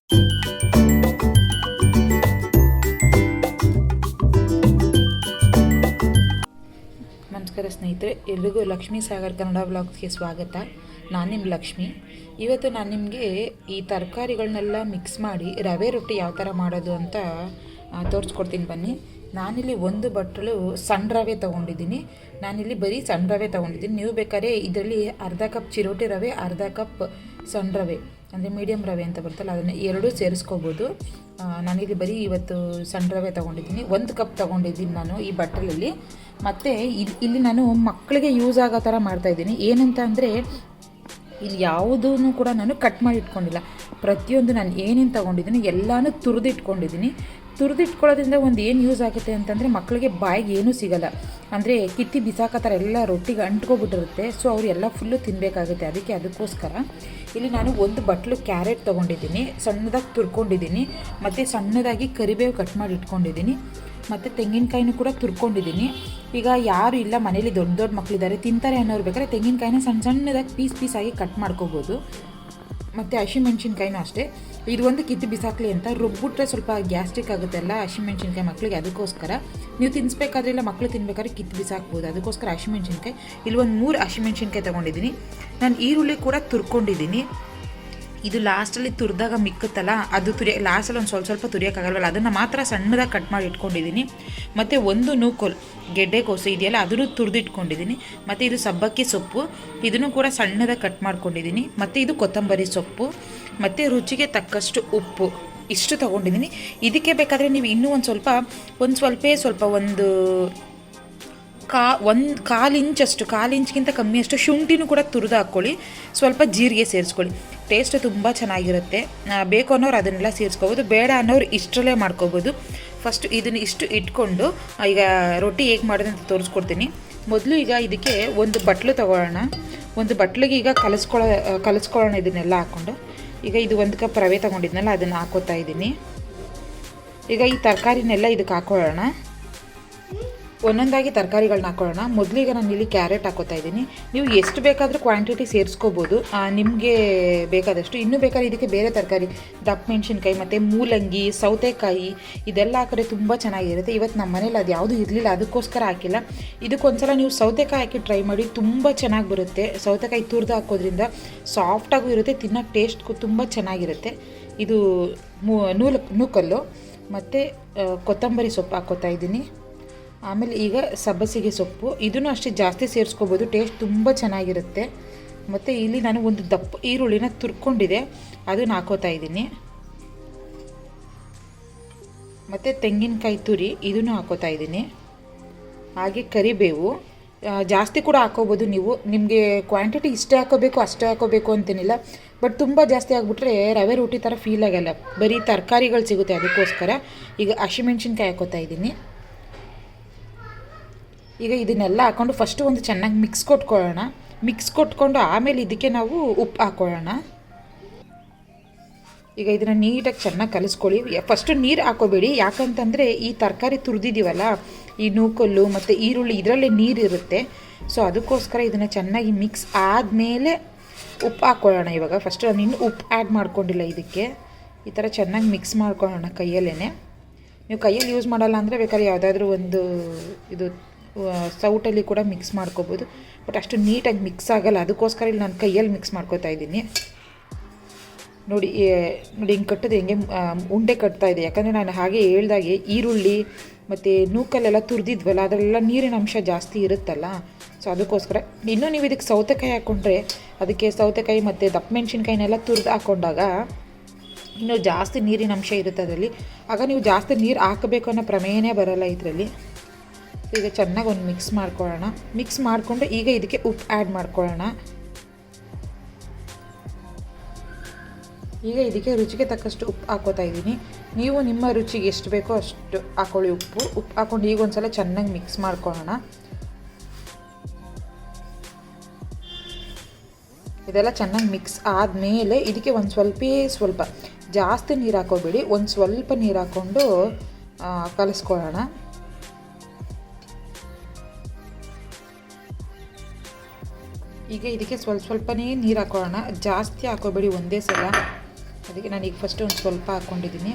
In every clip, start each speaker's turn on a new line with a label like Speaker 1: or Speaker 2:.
Speaker 1: ನಮಸ್ಕಾರ ಸ್ನೇಹಿತರೆ, ಎಲ್ರಿಗೂ ಲಕ್ಷ್ಮೀ ಸಾಗರ್ ಕನ್ನಡ ಬ್ಲಾಗ್ಸ್ಗೆ ಸ್ವಾಗತ. ನಾನು ನಿಮ್ಮ ಲಕ್ಷ್ಮಿ. ಇವತ್ತು ನಾನು ನಿಮಗೆ ಈ ತರಕಾರಿಗಳನ್ನೆಲ್ಲ ಮಿಕ್ಸ್ ಮಾಡಿ ರವೆ ರೊಟ್ಟಿ ಯಾವ ಥರ ಮಾಡೋದು ಅಂತ ತೋರಿಸ್ಕೊಡ್ತೀನಿ ಬನ್ನಿ. ನಾನಿಲ್ಲಿ ಒಂದು ಬಟ್ಟಲು ಸಣ್ಣ ರವೆ ತೊಗೊಂಡಿದ್ದೀನಿ. ನಾನಿಲ್ಲಿ ಬರೀ ಸಣ್ಣ ರವೆ ತೊಗೊಂಡಿದ್ದೀನಿ. ನೀವು ಬೇಕಾದ್ರೆ ಇದರಲ್ಲಿ ಅರ್ಧ ಕಪ್ ಚಿರೋಟಿ ರವೆ, ಅರ್ಧ ಕಪ್ ಸಣ್ಣ ರವೆ ಅಂದರೆ ಮೀಡಿಯಮ್ ರವೆ ಅಂತ ಬರ್ತಲ್ಲ, ಅದನ್ನು ಎರಡೂ ಸೇರಿಸ್ಕೋಬೋದು. ನಾನಿಲ್ಲಿ ಬರೀ ಇವತ್ತು ಸಣ್ಣ ರವೆ ತೊಗೊಂಡಿದ್ದೀನಿ. 1 ಕಪ್ ತೊಗೊಂಡಿದ್ದೀನಿ ನಾನು ಈ ಬಟ್ಟಲಲ್ಲಿ. ಮತ್ತು ಇಲ್ಲಿ ನಾನು ಮಕ್ಕಳಿಗೆ ಯೂಸ್ ಆಗೋ ಥರ ಮಾಡ್ತಾಯಿದ್ದೀನಿ. ಏನಂತ ಅಂದರೆ ಇಲ್ಲಿ ಯಾವುದೂ ಕೂಡ ನಾನು ಕಟ್ ಮಾಡಿ ಇಟ್ಕೊಂಡಿಲ್ಲ. ಪ್ರತಿಯೊಂದು ನಾನು ಏನೇನು ತೊಗೊಂಡಿದ್ದೀನಿ ಎಲ್ಲನೂ ತುರಿದಿಟ್ಕೊಂಡಿದ್ದೀನಿ. ತುರಿದಿಟ್ಕೊಳ್ಳೋದ್ರಿಂದ ಒಂದು ಏನು ಯೂಸ್ ಆಗುತ್ತೆ ಅಂತಂದರೆ ಮಕ್ಕಳಿಗೆ ಬಾಯಿಗೆ ಏನೂ ಸಿಗೋಲ್ಲ. ಅಂದರೆ ಕಿತ್ತಿ ಬಿಸಾಕೋ ಥರ ಎಲ್ಲ ರೊಟ್ಟಿಗೆ ಅಂಟ್ಕೊಬಿಟ್ಟಿರುತ್ತೆ. ಸೊ ಅವರು ಎಲ್ಲ ಫುಲ್ಲು ತಿನ್ನಬೇಕಾಗುತ್ತೆ. ಅದಕ್ಕೋಸ್ಕರ ಇಲ್ಲಿ ನಾನು ಒಂದು ಬಟ್ಲು ಕ್ಯಾರೆಟ್ ತೊಗೊಂಡಿದ್ದೀನಿ, ಸಣ್ಣದಾಗಿ ತುರ್ಕೊಂಡಿದ್ದೀನಿ. ಮತ್ತು ಸಣ್ಣದಾಗಿ ಕರಿಬೇವು ಕಟ್ ಮಾಡಿ ಇಟ್ಕೊಂಡಿದ್ದೀನಿ. ಮತ್ತು ತೆಂಗಿನಕಾಯಿನೂ ಕೂಡ ತುರ್ಕೊಂಡಿದ್ದೀನಿ. ಈಗ ಯಾರು ಇಲ್ಲ ಮನೇಲಿ ದೊಡ್ಡ ಮಕ್ಕಳಿದ್ದಾರೆ ತಿಂತಾರೆ ಅನ್ನೋರು ಬೇಕಾದ್ರೆ ತೆಂಗಿನಕಾಯಿನ ಸಣ್ಣದಾಗಿ ಪೀಸಾಗಿ ಕಟ್ ಮಾಡ್ಕೋಬೋದು. ಮತ್ತು ಹಸಿಮೆಣ್ಸಿನ್ಕಾಯಿನೂ ಅಷ್ಟೇ. ಇದು ಒಂದು ಕಿತ್ತು ಬಿಸಾಕಲಿ ಅಂತ ರುಬ್ಬಿಟ್ರೆ ಸ್ವಲ್ಪ ಗ್ಯಾಸ್ಟ್ರಿಕ್ ಆಗುತ್ತಲ್ಲ ಹಸಿಮೆಣ್ಸಿನ್ಕಾಯಿ ಮಕ್ಕಳಿಗೆ. ಅದಕ್ಕೋಸ್ಕರ ನೀವು ತಿನ್ನಿಸ್ಬೇಕಾದ್ರೆ ಇಲ್ಲ ಮಕ್ಕಳು ತಿನ್ಬೇಕಾದ್ರೆ ಕಿತ್ತು ಬಿಸಾಕ್ಬೋದು. ಅದಕ್ಕೋಸ್ಕರ ಹಸಿಮೆಣ್ಸಿನ್ಕಾಯಿ ಇಲ್ಲಿ ಒಂದು 3 ಹಸಿಮೆಣ್ಸಿನ್ಕಾಯಿ ತೊಗೊಂಡಿದ್ದೀನಿ. ನಾನು ಈರುಳ್ಳಿ ಕೂಡ ತುರ್ಕೊಂಡಿದ್ದೀನಿ. ಇದು ಲಾಸ್ಟಲ್ಲಿ ತುರಿದಾಗ ಮಿಕ್ಕುತ್ತಲ್ಲ, ಅದು ಲಾಸ್ಟಲ್ಲಿ ಒಂದು ಸ್ವಲ್ಪ ತುರಿಯೋಕ್ಕಾಗಲ್ವಲ್ಲ, ಅದನ್ನು ಮಾತ್ರ ಸಣ್ಣದಾಗಿ ಕಟ್ ಮಾಡಿ ಇಟ್ಕೊಂಡಿದ್ದೀನಿ. ಮತ್ತು ಒಂದು ನೂಕೋಲು ಗೆಡ್ಡೆಕೋಸು ಇದೆಯಲ್ಲ ಅದನ್ನು ತುರಿದಿಟ್ಕೊಂಡಿದ್ದೀನಿ. ಮತ್ತು ಇದು ಸಬ್ಬಕ್ಕಿ ಸೊಪ್ಪು, ಇದನ್ನು ಕೂಡ ಸಣ್ಣದಾಗಿ ಕಟ್ ಮಾಡ್ಕೊಂಡಿದ್ದೀನಿ. ಮತ್ತು ಇದು ಕೊತ್ತಂಬರಿ ಸೊಪ್ಪು, ಮತ್ತು ರುಚಿಗೆ ತಕ್ಕಷ್ಟು ಉಪ್ಪು, ಇಷ್ಟು ತೊಗೊಂಡಿದ್ದೀನಿ. ಇದಕ್ಕೆ ಬೇಕಾದರೆ ನೀವು ಇನ್ನೂ ಒಂದು ಕಾಲು ಇಂಚ್ಗಿಂತ ಕಮ್ಮಿಯಷ್ಟು ಶುಂಠಿನೂ ಕೂಡ ತುರಿದು ಹಾಕ್ಕೊಳ್ಳಿ. ಸ್ವಲ್ಪ ಜೀರಿಗೆ ಸೇರಿಸ್ಕೊಳ್ಳಿ, ಟೇಸ್ಟ್ ತುಂಬ ಚೆನ್ನಾಗಿರುತ್ತೆ. ಬೇಕು ಅನ್ನೋರು ಅದನ್ನೆಲ್ಲ ಸೇರಿಸ್ಕೋಬೋದು, ಬೇಡ ಅನ್ನೋರು ಇಷ್ಟರಲ್ಲೇ ಮಾಡ್ಕೋಬೋದು. ಫಸ್ಟ್ ಇದನ್ನು ಇಷ್ಟು ಇಟ್ಕೊಂಡು ಈಗ ರೊಟ್ಟಿ ಹೇಗೆ ಮಾಡೋದು ಅಂತ ತೋರಿಸ್ಕೊಡ್ತೀನಿ. ಮೊದಲು ಈಗ ಇದಕ್ಕೆ ಒಂದು ಬಟ್ಲು ತೊಗೊಳ್ಳೋಣ. ಒಂದು ಬಟ್ಲಿಗೆ ಈಗ ಕಲಿಸ್ಕೊಳ್ಳೋಣ ಇದನ್ನೆಲ್ಲ ಹಾಕ್ಕೊಂಡು. ಈಗ ಇದು 1 ಕಪ್ ರವೆ ತೊಗೊಂಡಿದ್ನಲ್ಲ ಅದನ್ನು ಹಾಕೋತಾ ಇದ್ದೀನಿ. ಈಗ ಈ ತರಕಾರಿನೆಲ್ಲ ಇದಕ್ಕೆ ಹಾಕೊಳ್ಳೋಣ. ಒಂದೊಂದಾಗಿ ತರಕಾರಿಗಳನ್ನ ಹಾಕೊಳ್ಳೋಣ. ಮೊದಲಿಗೆ ನಾನು ಇಲ್ಲಿ ಕ್ಯಾರೆಟ್ ಹಾಕೋತಾ ಇದ್ದೀನಿ. ನೀವು ಎಷ್ಟು ಬೇಕಾದರೂ ಕ್ವಾಂಟಿಟಿ ಸೇರಿಸ್ಕೋಬೋದು, ನಿಮಗೆ ಬೇಕಾದಷ್ಟು. ಇನ್ನೂ ಬೇಕಾದ್ರೆ ಇದಕ್ಕೆ ಬೇರೆ ತರಕಾರಿ ದಪ್ಪ ಮೆಣಸಿನ್ಕಾಯಿ ಮತ್ತು ಮೂಲಂಗಿ, ಸೌತೆಕಾಯಿ ಇದೆಲ್ಲ ಹಾಕಿದ್ರೆ ತುಂಬ ಚೆನ್ನಾಗಿರುತ್ತೆ. ಇವತ್ತು ನಮ್ಮ ಮನೇಲಿ ಅದು ಯಾವುದೂ ಇರಲಿಲ್ಲ, ಅದಕ್ಕೋಸ್ಕರ ಹಾಕಿಲ್ಲ. ಇದಕ್ಕೊಂದ್ಸಲ ನೀವು ಸೌತೆಕಾಯಿ ಹಾಕಿ ಟ್ರೈ ಮಾಡಿ, ತುಂಬ ಚೆನ್ನಾಗಿ ಬರುತ್ತೆ. ಸೌತೆಕಾಯಿ ತುರಿದು ಹಾಕೋದ್ರಿಂದ ಸಾಫ್ಟಾಗೂ ಇರುತ್ತೆ, ತಿನ್ನೋಕ್ಕೆ ಟೇಸ್ಟ್ ತುಂಬ ಚೆನ್ನಾಗಿರುತ್ತೆ. ಇದು ನೂಕಲ್ಲು ಮತ್ತು ಕೊತ್ತಂಬರಿ ಸೊಪ್ಪು ಹಾಕೋತಾ ಇದ್ದೀನಿ. ಆಮೇಲೆ ಈಗ ಸಬ್ಬಸಿಗೆ ಸೊಪ್ಪು, ಇದನ್ನು ಅಷ್ಟೇ ಜಾಸ್ತಿ ಸೇರಿಸ್ಕೋಬೋದು, ಟೇಸ್ಟ್ ತುಂಬ ಚೆನ್ನಾಗಿರುತ್ತೆ. ಮತ್ತು ಇಲ್ಲಿ ನಾನು ಒಂದು ದಪ್ಪ ಈರುಳ್ಳಿನ ತುರ್ಕೊಂಡಿದೆ, ಅದನ್ನು ಹಾಕೋತಾ ಇದ್ದೀನಿ. ಮತ್ತು ತೆಂಗಿನಕಾಯಿ ತುರಿ ಇದನ್ನು ಹಾಕೋತಾ ಇದ್ದೀನಿ. ಹಾಗೆ ಕರಿಬೇವು ಜಾಸ್ತಿ ಕೂಡ ಹಾಕೋಬೋದು ನೀವು. ನಿಮಗೆ ಕ್ವಾಂಟಿಟಿ ಇಷ್ಟೇ ಹಾಕೋಬೇಕು ಅಂತೇನಿಲ್ಲ. ಬಟ್ ತುಂಬ ಜಾಸ್ತಿ ಆಗಿಬಿಟ್ರೆ ರವೆ ರೊಟ್ಟಿ ಥರ ಫೀಲ್ ಆಗಲ್ಲ, ಬರೀ ತರಕಾರಿಗಳು ಸಿಗುತ್ತೆ. ಅದಕ್ಕೋಸ್ಕರ ಈಗ ಹಸಿಮೆಣ್ಸಿನ್ಕಾಯಿ ಹಾಕೋತಾ ಇದ್ದೀನಿ. ಈಗ ಇದನ್ನೆಲ್ಲ ಹಾಕ್ಕೊಂಡು ಫಸ್ಟು ಒಂದು ಚೆನ್ನಾಗಿ ಮಿಕ್ಸ್ ಕೊಟ್ಕೊಂಡು ಆಮೇಲೆ ಇದಕ್ಕೆ ನಾವು ಉಪ್ಪು ಹಾಕ್ಕೊಳ್ಳೋಣ. ಈಗ ಇದನ್ನು ನೀಟಾಗಿ ಚೆನ್ನಾಗಿ ಕಲಿಸ್ಕೊಳ್ಳಿ. ಫಸ್ಟು ನೀರು ಹಾಕೋಬೇಡಿ, ಯಾಕಂತಂದರೆ ಈ ತರಕಾರಿ ತುರಿದಿದ್ದೀವಲ್ಲ, ಈ ನೂಕಲ್ಲು ಮತ್ತು ಈರುಳ್ಳಿ ಇದರಲ್ಲೇ ನೀರಿರುತ್ತೆ. ಸೊ ಅದಕ್ಕೋಸ್ಕರ ಇದನ್ನು ಚೆನ್ನಾಗಿ ಮಿಕ್ಸ್ ಆದಮೇಲೆ ಉಪ್ಪು ಹಾಕ್ಕೊಳ್ಳೋಣ. ಇವಾಗ ಫಸ್ಟು ನಾನು ಇನ್ನೂ ಉಪ್ಪು ಆ್ಯಡ್ ಮಾಡ್ಕೊಂಡಿಲ್ಲ ಇದಕ್ಕೆ. ಈ ಥರ ಚೆನ್ನಾಗಿ ಮಿಕ್ಸ್ ಮಾಡ್ಕೊಳ್ಳೋಣ ಕೈಯಲ್ಲೇ. ನೀವು ಕೈಯಲ್ಲಿ ಯೂಸ್ ಮಾಡಲ್ಲ ಅಂದರೆ ಬೇಕಾದ್ರೆ ಯಾವುದಾದ್ರೂ ಒಂದು ಇದು ಸೌಟಲ್ಲಿ ಕೂಡ ಮಿಕ್ಸ್ ಮಾಡ್ಕೋಬೋದು. ಬಟ್ ಅಷ್ಟು ನೀಟಾಗಿ ಮಿಕ್ಸ್ ಆಗೋಲ್ಲ, ಅದಕ್ಕೋಸ್ಕರ ಇಲ್ಲಿ ನಾನು ಕೈಯಲ್ಲಿ ಮಿಕ್ಸ್ ಮಾಡ್ಕೋತಾ ಇದ್ದೀನಿ. ನೋಡಿ ಹಿಂಗೆ ಕಟ್ಟೋದು ಹೆಂಗೆ ಉಂಡೆ ಕಟ್ತಾ ಇದೆ. ಯಾಕಂದರೆ ನಾನು ಹಾಗೆ ಹೇಳ್ದಾಗೆ ಈರುಳ್ಳಿ ಮತ್ತು ನೂಕಲ್ಲೆಲ್ಲ ತುರಿದಿದ್ವಲ್ಲ, ಅದರಲ್ಲೆಲ್ಲ ನೀರಿನ ಅಂಶ ಜಾಸ್ತಿ ಇರುತ್ತಲ್ಲ. ಸೊ ಅದಕ್ಕೋಸ್ಕರ ಇನ್ನೂ ನೀವು ಇದಕ್ಕೆ ಸೌತೆಕಾಯಿ ಹಾಕ್ಕೊಂಡ್ರೆ, ಅದಕ್ಕೆ ಸೌತೆಕಾಯಿ ಮತ್ತು ದಪ್ಪ ಮೆಣಸಿನ್ಕಾಯಿನೆಲ್ಲ ತುರಿದು ಹಾಕ್ಕೊಂಡಾಗ ಇನ್ನೂ ಜಾಸ್ತಿ ನೀರಿನ ಅಂಶ ಇರುತ್ತೆ ಅದರಲ್ಲಿ. ಆಗ ನೀವು ಜಾಸ್ತಿ ನೀರು ಹಾಕಬೇಕು ಅನ್ನೋ ಪ್ರಮೇಯನೇ ಬರೋಲ್ಲ ಇದರಲ್ಲಿ. ಈಗ ಚೆನ್ನಾಗಿ ಒಂದು ಮಿಕ್ಸ್ ಮಾಡ್ಕೊಳ್ಳೋಣ. ಮಿಕ್ಸ್ ಮಾಡಿಕೊಂಡು ಈಗ ಇದಕ್ಕೆ ಉಪ್ಪು ಆ್ಯಡ್ ಮಾಡ್ಕೊಳ್ಳೋಣ. ಈಗ ಇದಕ್ಕೆ ರುಚಿಗೆ ತಕ್ಕಷ್ಟು ಉಪ್ಪು ಹಾಕೋತಾ ಇದ್ದೀನಿ. ನೀವು ನಿಮ್ಮ ರುಚಿಗೆ ಎಷ್ಟು ಬೇಕೋ ಅಷ್ಟು ಹಾಕೊಳ್ಳಿ ಉಪ್ಪು ಹಾಕ್ಕೊಂಡು ಈಗ ಒಂದು ಸಲ ಚೆನ್ನಾಗಿ ಮಿಕ್ಸ್ ಮಾಡ್ಕೊಳ್ಳೋಣ. ಇದೆಲ್ಲ ಚೆನ್ನಾಗಿ ಮಿಕ್ಸ್ ಆದಮೇಲೆ ಇದಕ್ಕೆ ಒಂದು ಸ್ವಲ್ಪ ಜಾಸ್ತಿ ನೀರು ಹಾಕೋಬೇಡಿ, ಒಂದು ಸ್ವಲ್ಪ ನೀರು ಹಾಕ್ಕೊಂಡು ಕಲಿಸ್ಕೊಳ್ಳೋಣ. ಈಗ ಇದಕ್ಕೆ ಸ್ವಲ್ಪನೇ ನೀರು ಹಾಕೊಳ್ಳೋಣ, ಜಾಸ್ತಿ ಹಾಕೋಬೇಡಿ ಒಂದೇ ಸಲ. ಅದಕ್ಕೆ ನಾನೀಗ ಫಸ್ಟ್ ಒಂದು ಸ್ವಲ್ಪ ಹಾಕ್ಕೊಂಡಿದ್ದೀನಿ.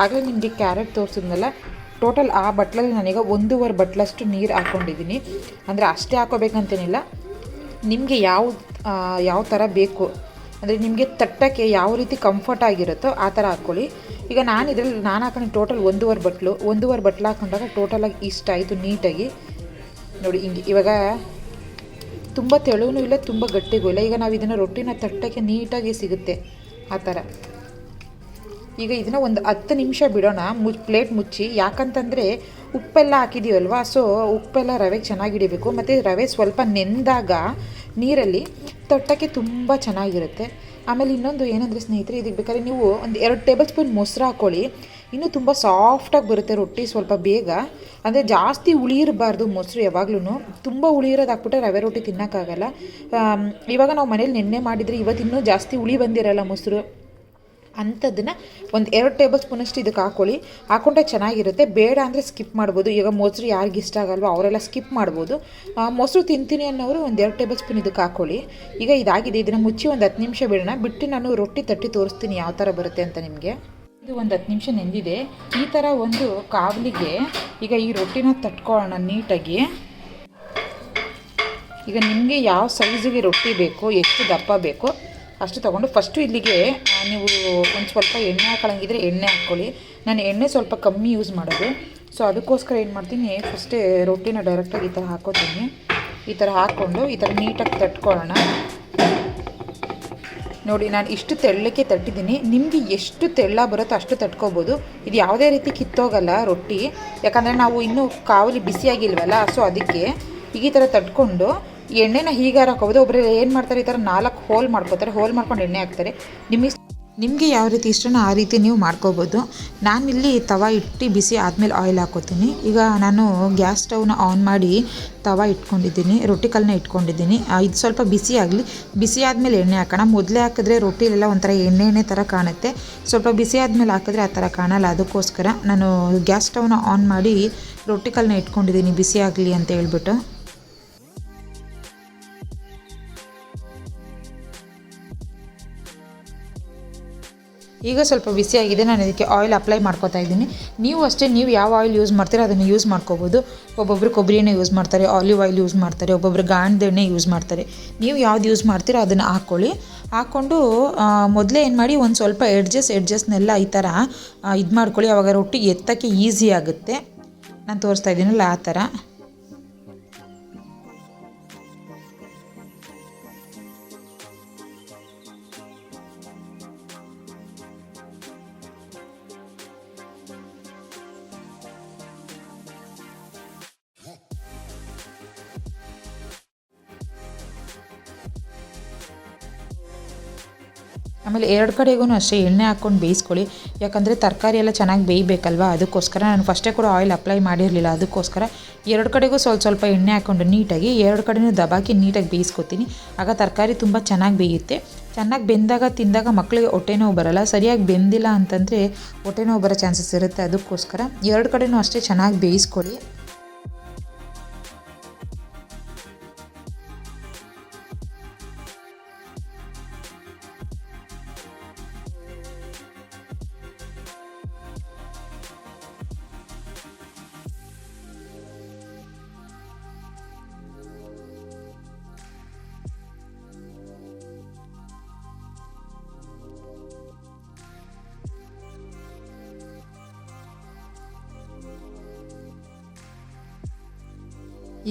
Speaker 1: ಆಗಲೇ ನಿಮಗೆ ಕ್ಯಾರೆಟ್ ತೋರಿಸಿದ್ನಲ್ಲ, ಟೋಟಲ್ ಆ ಬಟ್ಲಲ್ಲಿ ನಾನೀಗ 1.5 ಬಟ್ಲಷ್ಟು ನೀರು ಹಾಕ್ಕೊಂಡಿದ್ದೀನಿ. ಅಂದರೆ ಅಷ್ಟೇ ಹಾಕೋಬೇಕಂತೇನಿಲ್ಲ, ನಿಮಗೆ ಯಾವ ಥರ ಬೇಕು ಅಂದರೆ ನಿಮಗೆ ತಟ್ಟಕ್ಕೆ ಯಾವ ರೀತಿ ಕಂಫರ್ಟ್ ಆಗಿರುತ್ತೋ ಆ ಥರ ಹಾಕ್ಕೊಳ್ಳಿ. ಈಗ ನಾನು ಹಾಕೊಂಡು ಟೋಟಲ್ 1.5 ಬಟ್ಲು ಹಾಕೊಂಡಾಗ ಟೋಟಲಾಗಿ ಇಷ್ಟ ಆಯಿತು ನೀಟಾಗಿ ನೋಡಿ. ಹಿಂಗೆ ಇವಾಗ ತುಂಬ ತೆಳುವೂ ಇಲ್ಲ, ತುಂಬ ಗಟ್ಟಿಗೂ ಇಲ್ಲ. ಈಗ ನಾವು ಇದನ್ನು ರೊಟ್ಟಿನ ತಟ್ಟಕ್ಕೆ ನೀಟಾಗಿ ಸಿಗುತ್ತೆ ಆ ಥರ. ಈಗ ಇದನ್ನು ಒಂದು 10 ನಿಮಿಷ ಬಿಡೋಣ, ಪ್ಲೇಟ್ ಮುಚ್ಚಿ. ಯಾಕಂತಂದರೆ ಉಪ್ಪೆಲ್ಲ ಹಾಕಿದ್ದೀವಲ್ವ, ಸೊ ಉಪ್ಪೆಲ್ಲ ರವೆಗೆ ಚೆನ್ನಾಗಿ ಹಿಡಿಬೇಕು. ಮತ್ತು ರವೆ ಸ್ವಲ್ಪ ನೆಂದಾಗ ನೀರಲ್ಲಿ ತಟ್ಟಕ್ಕೆ ತುಂಬ ಚೆನ್ನಾಗಿರುತ್ತೆ. ಆಮೇಲೆ ಇನ್ನೊಂದು ಏನಂದರೆ ಸ್ನೇಹಿತರೆ, ಇದಕ್ಕೆ ಬೇಕಾದ್ರೆ ನೀವು ಒಂದು 2 ಟೇಬಲ್ ಸ್ಪೂನ್ ಮೊಸರು ಹಾಕ್ಕೊಳ್ಳಿ, ಇನ್ನೂ ತುಂಬ ಸಾಫ್ಟಾಗಿ ಬರುತ್ತೆ ರೊಟ್ಟಿ ಸ್ವಲ್ಪ ಬೇಗ. ಅಂದರೆ ಜಾಸ್ತಿ ಹುಳಿ ಇರಬಾರ್ದು ಮೊಸರು ಯಾವಾಗ್ಲೂ. ತುಂಬ ಹುಳಿ ಇರೋದು ಹಾಕ್ಬಿಟ್ರೆ ರವೆ ರೊಟ್ಟಿ ತಿನ್ನೋಕ್ಕಾಗಲ್ಲ. ಇವಾಗ ನಾವು ಮನೇಲಿ ನೆನ್ನೆ ಮಾಡಿದರೆ ಇವತ್ತಿನ್ನೂ ಜಾಸ್ತಿ ಹುಳಿ ಬಂದಿರಲ್ಲ ಮೊಸರು. ಅಂಥದ್ದನ್ನು ಒಂದು 2 ಟೇಬಲ್ ಸ್ಪೂನಷ್ಟು ಇದಕ್ಕೆ ಹಾಕ್ಕೊಂಡ್ರೆ ಚೆನ್ನಾಗಿರುತ್ತೆ. ಬೇಡ ಅಂದರೆ ಸ್ಕಿಪ್ ಮಾಡ್ಬೋದು. ಈಗ ಮೊಸರು ಯಾರಿಗೆ ಇಷ್ಟ ಆಗಲ್ವೋ ಅವರೆಲ್ಲ ಸ್ಕಿಪ್ ಮಾಡ್ಬೋದು. ಮೊಸರು ತಿಂತೀನಿ ಅನ್ನೋರು ಒಂದು 2 ಟೇಬಲ್ ಸ್ಪೂನ್ ಇದಕ್ಕೆ ಹಾಕ್ಕೊಳ್ಳಿ. ಈಗ ಇದಾಗಿದೆ, ಇದನ್ನು ಮುಚ್ಚಿ ಒಂದು 10 ನಿಮಿಷ ಬಿಡೋಣ. ಬಿಟ್ಟು ನಾನು ರೊಟ್ಟಿ ತಟ್ಟಿ ತೋರಿಸ್ತೀನಿ ಯಾವ ಥರ ಬರುತ್ತೆ ಅಂತ ನಿಮಗೆ. ಇದು ಒಂದು 10 ನಿಮಿಷ ನೆಂದಿದೆ. ಈ ಥರ ಒಂದು ಕಾವಲಿಗೆ ಈಗ ಈ ರೊಟ್ಟಿನ ತಟ್ಕೊಳ್ಳೋಣ ನೀಟಾಗಿ. ಈಗ ನಿಮಗೆ ಯಾವ ಸೈಜಿಗೆ ರೊಟ್ಟಿ ಬೇಕೋ, ಎಷ್ಟು ದಪ್ಪ ಬೇಕೋ ಅಷ್ಟು ತೊಗೊಂಡು ಫಸ್ಟು ಇಲ್ಲಿಗೆ ನೀವು ಒಂದು ಸ್ವಲ್ಪ ಎಣ್ಣೆ ಹಾಕೊಳ್ಳಂಗಿದ್ರೆ ಎಣ್ಣೆ ಹಾಕ್ಕೊಳ್ಳಿ. ನಾನು ಎಣ್ಣೆ ಸ್ವಲ್ಪ ಕಮ್ಮಿ ಯೂಸ್ ಮಾಡೋದು, ಸೊ ಅದಕ್ಕೋಸ್ಕರ ಏನು ಮಾಡ್ತೀನಿ, ಫಸ್ಟೇ ರೊಟ್ಟಿನ ಡೈರೆಕ್ಟಾಗಿ ಈ ಥರ ಹಾಕೋತೀನಿ. ಈ ಥರ ಹಾಕ್ಕೊಂಡು ಈ ಥರ ನೀಟಾಗಿ ತಟ್ಕೊಳ್ಳೋಣ. ನೋಡಿ, ನಾನು ಇಷ್ಟು ತೆಳ್ಳಕ್ಕೆ ತಟ್ಟಿದ್ದೀನಿ. ನಿಮಗೆ ಎಷ್ಟು ತೆಳ್ಳ ಬರುತ್ತೋ ಅಷ್ಟು ತಟ್ಕೋಬೋದು. ಇದು ಯಾವುದೇ ರೀತಿ ಕಿತ್ತೋಗಲ್ಲ ರೊಟ್ಟಿ, ಯಾಕಂದರೆ ನಾವು ಇನ್ನೂ ಕಾವಲಿ ಬಿಸಿಯಾಗಿಲ್ವಲ್ಲ, ಸೊ ಅದಕ್ಕೆ ಈಗ ಈ ಥರ ತಟ್ಕೊಂಡು ಎಣ್ಣೆನ ಹೀಗಾರ ಹಾಕೋಬೋದು. ಒಬ್ಬರು ಏನು ಮಾಡ್ತಾರೆ, ಈ ಥರ 4 ಹೋಲ್ ಮಾಡ್ಕೋತಾರೆ, ಹೋಲ್ ಮಾಡ್ಕೊಂಡು ಎಣ್ಣೆ ಹಾಕ್ತಾರೆ. ನಿಮಗೆ ಯಾವ ರೀತಿ ಇಷ್ಟನೋ ಆ ರೀತಿ ನೀವು ಮಾಡ್ಕೋಬೋದು. ನಾನಿಲ್ಲಿ ತವಾ ಇಟ್ಟು ಬಿಸಿ ಆದಮೇಲೆ ಆಯಿಲ್ ಹಾಕೋತೀನಿ. ಈಗ ನಾನು ಗ್ಯಾಸ್ ಸ್ಟವ್ನ ಆನ್ ಮಾಡಿ ತವಾ ಇಟ್ಕೊಂಡಿದ್ದೀನಿ, ರೊಟ್ಟಿ ಕಲ್ಲನ್ನ ಇಟ್ಕೊಂಡಿದ್ದೀನಿ. ಇದು ಸ್ವಲ್ಪ ಬಿಸಿ ಆಗಲಿ, ಬಿಸಿ ಆದಮೇಲೆ ಎಣ್ಣೆ ಹಾಕೋಣ. ಮೊದಲೇ ಹಾಕಿದ್ರೆ ರೊಟ್ಟಿಲೆಲ್ಲ ಒಂಥರ ಎಣ್ಣೆ ಥರ ಕಾಣುತ್ತೆ, ಸ್ವಲ್ಪ ಬಿಸಿ ಆದಮೇಲೆ ಹಾಕಿದ್ರೆ ಆ ಥರ ಕಾಣಲ್ಲ. ಅದಕ್ಕೋಸ್ಕರ ನಾನು ಗ್ಯಾಸ್ ಸ್ಟವ್ನ ಆನ್ ಮಾಡಿ ರೊಟ್ಟಿ ಕಲ್ಲನ್ನ ಇಟ್ಕೊಂಡಿದ್ದೀನಿ ಬಿಸಿ ಆಗಲಿ ಅಂತ ಹೇಳ್ಬಿಟ್ಟು. ಈಗ ಸ್ವಲ್ಪ ಬಿಸಿಯಾಗಿದೆ, ನಾನು ಇದಕ್ಕೆ ಆಯಿಲ್ ಅಪ್ಲೈ ಮಾಡ್ಕೋತಾ ಇದ್ದೀನಿ. ನೀವು ಅಷ್ಟೇ, ನೀವು ಯಾವ ಆಯಿಲ್ ಯೂಸ್ ಮಾಡ್ತೀರೋ ಅದನ್ನು ಯೂಸ್ ಮಾಡ್ಕೋಬೋದು. ಒಬ್ಬೊಬ್ಬರು ಕೊಬ್ಬರಿ ಎಣ್ಣೆ ಯೂಸ್ ಮಾಡ್ತಾರೆ, ಆಲಿವ್ ಆಯಿಲ್ ಯೂಸ್ ಮಾಡ್ತಾರೆ, ಒಬ್ಬೊಬ್ಬರು ಗಾಣದ ಎಣ್ಣೆ ಯೂಸ್ ಮಾಡ್ತಾರೆ. ನೀವು ಯಾವ್ದು ಯೂಸ್ ಮಾಡ್ತೀರೋ ಅದನ್ನು ಹಾಕ್ಕೊಂಡು ಮೊದಲೇ ಏನು ಮಾಡಿ, ಒಂದು ಸ್ವಲ್ಪ ಎಡ್ಜಸ್ನೆಲ್ಲ ಈ ಥರ ಇದು ಮಾಡ್ಕೊಳ್ಳಿ. ಆವಾಗ ರೊಟ್ಟಿ ಎತ್ತಕ್ಕೆ ಈಸಿ ಆಗುತ್ತೆ. ನಾನು ತೋರಿಸ್ತಾ ಇದ್ದೀನಲ್ಲ ಆ ಥರ. ಆಮೇಲೆ 2 ಕಡೆಗೂ ಅಷ್ಟೇ ಎಣ್ಣೆ ಹಾಕ್ಕೊಂಡು ಬೇಯಿಸ್ಕೊಳ್ಳಿ. ಯಾಕಂದರೆ ತರಕಾರಿ ಎಲ್ಲ ಚೆನ್ನಾಗಿ ಬೇಯಬೇಕಲ್ವ, ಅದಕ್ಕೋಸ್ಕರ. ನಾನು ಫಸ್ಟೇ ಕೂಡ ಆಯಿಲ್ ಅಪ್ಲೈ ಮಾಡಿರಲಿಲ್ಲ, ಅದಕ್ಕೋಸ್ಕರ 2 ಕಡೆಗೂ ಸ್ವಲ್ಪ ಎಣ್ಣೆ ಹಾಕ್ಕೊಂಡು ನೀಟಾಗಿ 2 ಕಡೆನೂ ದಬಾಕಿ ನೀಟಾಗಿ ಬೇಯಿಸ್ಕೊತೀನಿ. ಆಗ ತರಕಾರಿ ತುಂಬ ಚೆನ್ನಾಗಿ ಬೇಯುತ್ತೆ. ಚೆನ್ನಾಗಿ ಬೆಂದಾಗ ತಿಂದಾಗ ಮಕ್ಕಳಿಗೆ ಹೊಟ್ಟೆ ನೋವು ಬರೋಲ್ಲ. ಸರಿಯಾಗಿ ಬೆಂದಿಲ್ಲ ಅಂತಂದರೆ ಹೊಟ್ಟೆ ನೋವು ಬರೋ ಚಾನ್ಸಸ್ ಇರುತ್ತೆ. ಅದಕ್ಕೋಸ್ಕರ 2 ಕಡೆನೂ ಅಷ್ಟೇ ಚೆನ್ನಾಗಿ ಬೇಯಿಸ್ಕೊಳ್ಳಿ.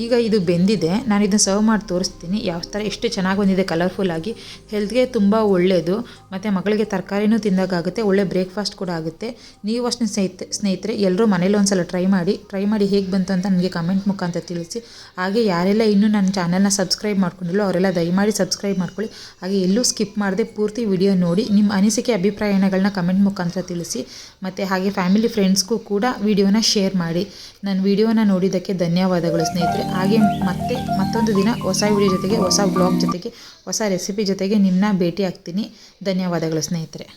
Speaker 1: ಈಗ ಇದು ಬೆಂದಿದೆ. ನಾನು ಇದನ್ನು ಸರ್ವ್ ಮಾಡಿ ತೋರಿಸ್ತೀನಿ ಯಾವ ಥರ ಎಷ್ಟು ಚೆನ್ನಾಗಿ ಬಂದಿದೆ ಕಲರ್ಫುಲ್ಲಾಗಿ. ಹೆಲ್ತ್ಗೆ ತುಂಬ ಒಳ್ಳೆಯದು ಮತ್ತು ಮಕ್ಕಳಿಗೆ ತರಕಾರಿನೂ ತಿಂದಾಗುತ್ತೆ, ಒಳ್ಳೆ ಬ್ರೇಕ್ಫಾಸ್ಟ್ ಕೂಡ ಆಗುತ್ತೆ. ನೀವು ಅಷ್ಟೇ ಸ್ನೇಹಿತರೆ ಎಲ್ಲರೂ ಮನೇಲಿ ಒಂದು ಸಲ ಟ್ರೈ ಮಾಡಿ ಹೇಗೆ ಬಂತು ಅಂತ ನನಗೆ ಕಮೆಂಟ್ ಮುಖಾಂತರ ತಿಳಿಸಿ. ಹಾಗೆ ಯಾರೆಲ್ಲ ಇನ್ನೂ ನನ್ನ ಚಾನಲ್ನ ಸಬ್ಸ್ಕ್ರೈಬ್ ಮಾಡ್ಕೊಂಡಿಲ್ಲೋ ಅವರೆಲ್ಲ ದಯಮಾಡಿ ಸಬ್ಸ್ಕ್ರೈಬ್ ಮಾಡ್ಕೊಳ್ಳಿ. ಹಾಗೆ ಎಲ್ಲೂ ಸ್ಕಿಪ್ ಮಾಡದೆ ಪೂರ್ತಿ ವಿಡಿಯೋ ನೋಡಿ ನಿಮ್ಮ ಅನಿಸಿಕೆ ಅಭಿಪ್ರಾಯಗಳನ್ನ ಕಮೆಂಟ್ ಮುಖಾಂತರ ತಿಳಿಸಿ. ಮತ್ತು ಹಾಗೆ ಫ್ಯಾಮಿಲಿ ಫ್ರೆಂಡ್ಸ್ಗೂ ಕೂಡ ವಿಡಿಯೋನ ಶೇರ್ ಮಾಡಿ. ನನ್ನ ವಿಡಿಯೋನ ನೋಡಿದ್ದಕ್ಕೆ ಧನ್ಯವಾದಗಳು ಸ್ನೇಹಿತರೆ. ಹಾಗೆ ಮತ್ತೊಂದು ದಿನ ಹೊಸ ವಿಡಿಯೋ ಜೊತೆಗೆ, ಹೊಸ ಬ್ಲಾಗ್ ಜೊತೆಗೆ, ಹೊಸ ರೆಸಿಪಿ ಜೊತೆಗೆ ನಿಮ್ಮನ್ನ ಭೇಟಿ ಆಗ್ತೀನಿ. ಧನ್ಯವಾದಗಳು ಸ್ನೇಹಿತರೆ.